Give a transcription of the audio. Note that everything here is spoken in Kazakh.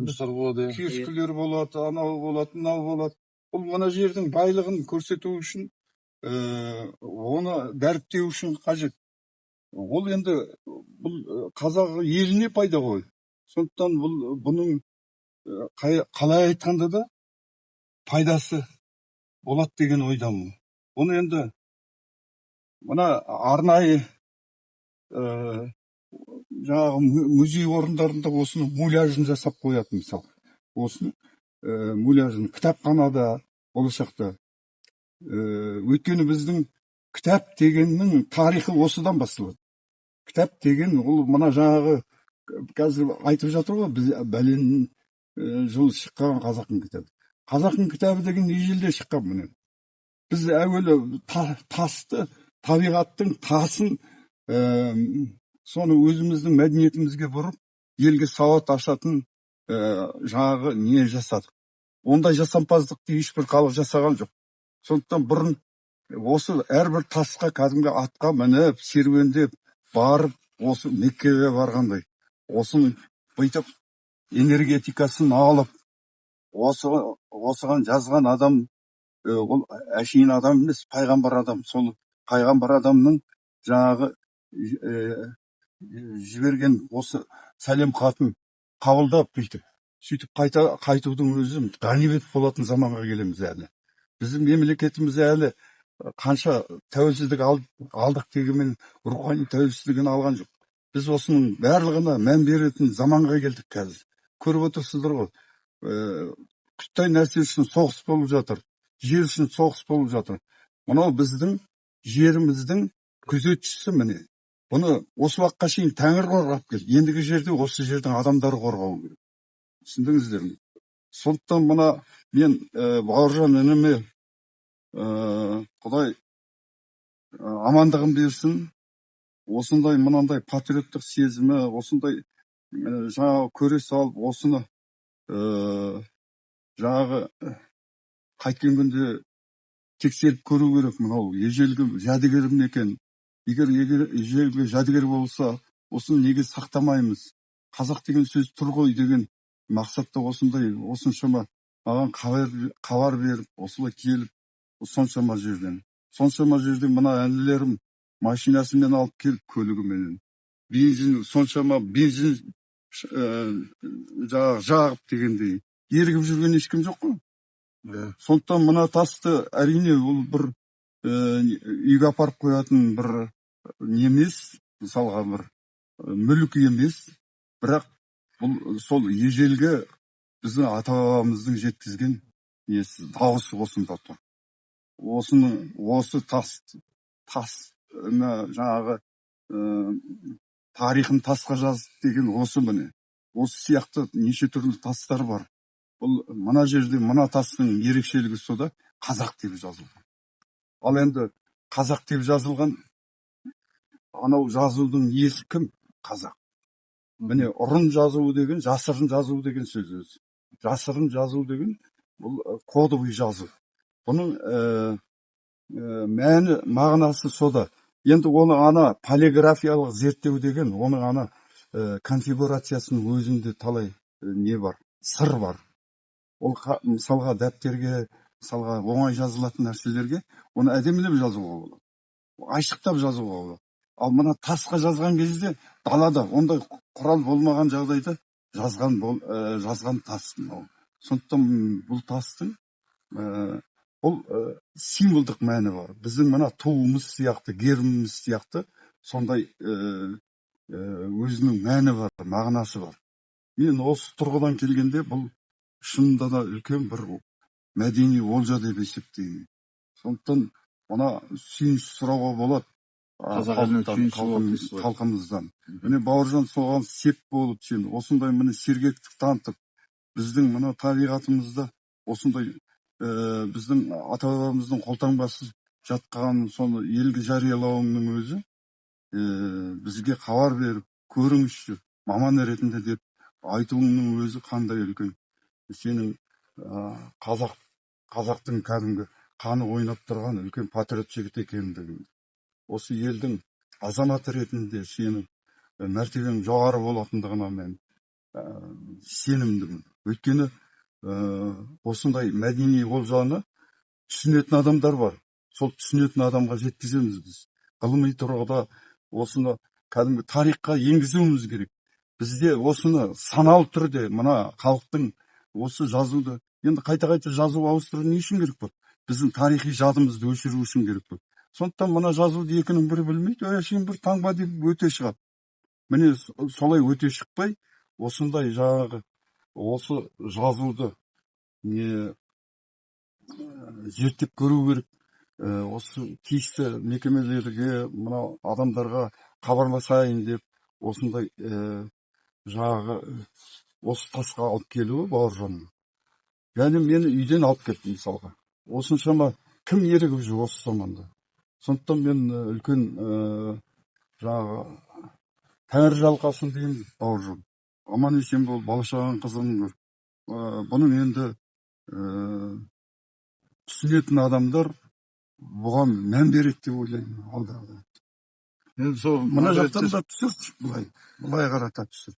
жұмыстар болады. Киоскілер болады, анау болады, мынау болады. Бұл мына жердің байлығын көрсету үшін, оны дәріптеу үшін қажет. Ол енді бұл қазақ еліне пайда ғой. Сондықтан бұның қалай айтқанда да пайдасы болады деген ойдамын. Оны енді мына арнайы жаңағы музей орындарында осының муляжын жасап қояды, мысалы. Осының муляжын кітапханада болашақта. Өйткені біздің кітап дегеннің тарихы осыдан басталады. Кітап деген ол мына жаңағы қазір айтып жатыр ғой, біз бәлен жыл шыққан қазақтың кітабы. Қазақтың кітабы деген ежелде шыққан міне. Біз әуелі тасты, табиғаттың тасын соны өзіміздің мәдениетімізге бұрып, елге сауат ашатын жаңағы не жасадық. Ондай жасампаздықты ешбір халық жасаған жоқ. Сондықтан бұрын осы әрбір тасқа кәдімгі атқа мініп, серуендеп, барып, осы Меккеге барғандай. Осының бүйтіп энергетикасын алып, осыған жазған адам, ол әшейін адам емес, пайғамбар адам. Сол пайғамбар адамның жаңағы жіберген осы сәлем хатын қабылдап бүйтіп, сөйтіп қайтудың өзі ғанибет болатын заманға келеміз әлі. Біздің мемлекетіміз әлі қанша тәуелсіздік алдық дегенмен рухани тәуелсіздігін алған жоқ. Біз осының барлығына мән беретін заманға келдік қазір. Көріп отырсыздар ғой, күттай нәрсе үшін соғыс болып жатыр, жер үшін соғыс болып жатыр. Мынау біздің жеріміздің күзетшісі міне. Бұны осы уақытқа шейін Тәңір қорғап келді. Ендігі жерде осы жердің адамдары қорғау керек. Түсіндіңіздер ме? Сондықтан мына мен Бауыржан ініме Құдай амандығын берсін. Осындай мынандай патриоттық сезімі, осындай жаңағы көре салып, осыны жаңағы қайткен күнде тексеріп көру керек. Мынау ежелгі жәдігерім екен. Егер ежелгі жәдігер болса, осыны неге сақтамаймыз? Қазақ деген сөз тұр ғой деген мақсатта осыншама маған хабар беріп, осылай келіп, соншама жерден мына әнілерім машинасымен алып келіп, көлігіменен. Соншама бензин жағып дегендей. Ерігіп жүрген ешкім жоқ қой. Сондықтан мына тасты әрине ол бір үйге апарып қоятын бір немес, мысалға бір мүлік емес, бірақ бұл сол ежелгі біздің ата-бабамыздың жеткізген несі, дауысы осында тұр. Осы жаңағы тарихын тасқа жазды деген осы міне. Осы сияқты неше түрлі тастар бар. Бұл мына жерде мына тастың ерекшелігі сода қазақ деп жазылған. Ал енді қазақ деп жазылған анау жазудың иесі кім? Қазақ. Міне ұрын жазу деген, жасырын жазу деген сөз өзі. Жасырын жазу деген бұл кодовый жазу. Бұның мәні, мағынасы сода. Енді оны ана полиграфиялық зерттеу деген, оның ана конфигурациясының өзінде талай не бар, сыр бар. Ол мысалға дәптерге, мысалға оңай жазылатын нәрселерге, оны әдемілеп жазуға болады. Айшықтап жазуға болады. Ал мына тасқа жазған кезде далада ондай құрал болмаған жағдайда жазған тас. Сондықтан бұл тастың бұл символдық мәні бар. Біздің мына туымыз сияқты, гербіміз сияқты сондай өзінің мәні бар, мағынасы бар. Мен осы тұрғыдан келгенде бұл шынында да үлкен бір мәдени олжа деп есептеймін. Сондықтан мына сүйініш сұрауға болады халқымыздан. Міне Бауыржан соған сеп болып, сен осындай міне сергектік танытып, біздің мына табиғатымызда осындай біздің ата-бабамыздың қолтаңбасы жатқан соны елге жариялауының өзі бізге хабар беріп, көріңізші, маман ретінде деп айтуының өзі қандай үлкен. Сенің қазақтың кәдімгі қаны ойнап тұрған үлкен патриот жігіт екендігін. Осы елдің азаматы ретінде сенің мәртебең жоғары болатындығына мен сенімдімін. Өйткені осындай мәдени олжаны түсінетін адамдар бар. Сол түсінетін адамға жеткіземіз біз. Ғылыми тұрғыда осыны кәдімгі тарихқа енгізуіміз керек. Бізде осыны саналы түрде мына халықтың осы жазуды енді қайта жазу ауыстыру не үшін керек болды? Біздің тарихи жадымызды өшіру үшін керек болды. Сондықтан мына жазуды екінің бірі білмейді, әшейін бір таңба деп өте шығады. Міне солай өте шықпай, осындай жаңағы осы жазуды не зерттеп көру керек. Осы тиісті мекемелерге, мына адамдарға хабарласайын деп осындай жаңағы осы тасқа алып келуі Бауыржанның. Және мені үйден алып кетті мысалға. Осыншама кім ерігіп жүр осы заманда. Сондықтан мен үлкен жаңағы тәңір жалқасын деймін Бауыржан. Аман есен бол, бала шағаң қызығын көр. Бұның енді түсінетін адамдар бұған мән береді деп ойлаймын алдағы. Енді сол мына жақтан да түсір, былай қарата түсір.